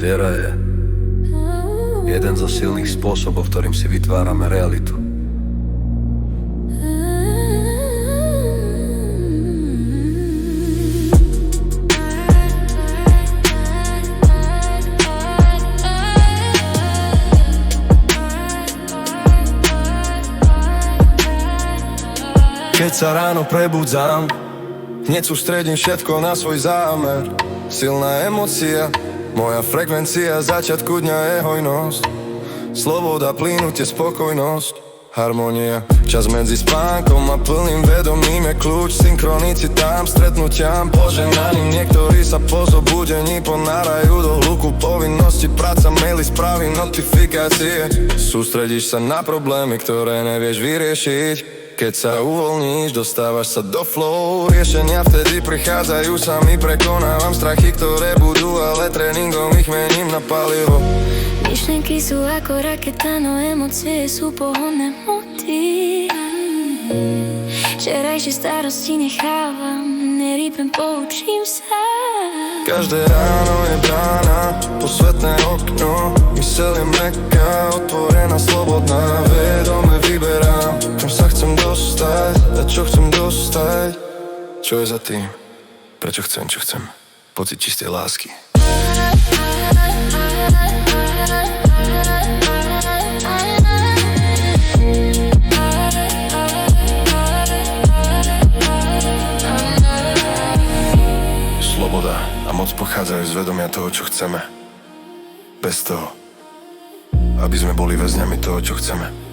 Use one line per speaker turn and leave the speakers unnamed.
Viera je jeden zo silných spôsobov, ktorým si vytvárame realitu.
Keď sa ráno prebudzám, hneď sústredím všetko na svoj zámer. Silná emócia, moja frekvencia začiatku dňa je hojnosť. Sloboda, plynutie, spokojnosť, harmonia. Čas medzi spánkom a plným vedomím je kľúč synchronicitám, stretnutiam, poženaním. Niektorí sa po zobudení ponárajú do hluku povinnosti, práca, maily, správy, notifikácie. Sústredíš sa na problémy, ktoré nevieš vyriešiť. Keď sa uvoľníš, dostávaš sa do flow. Riešenia vtedy prichádzajú sami, prekonávam strachy, ktoré budú, ale tréningom ich mením na palivo.
Myšlenky sú ako raketa, no emócie sú pohonné hmoty. Včerajšie starosti nechávam, nerýpem, poučím sa.
Každé ráno je brána, posvetné okno. Myseľ je mäkká, otvorená, slobodná. Vedome vyberám, kam sa chcem dostať a čo chcem dostať. Čo je za tým? Prečo chcem, čo chcem? Pocit čistej lásky. Sloboda a moc pochádzajú z vedomia toho, čo chceme. Bez toho, aby sme boli väzňami toho, čo chceme.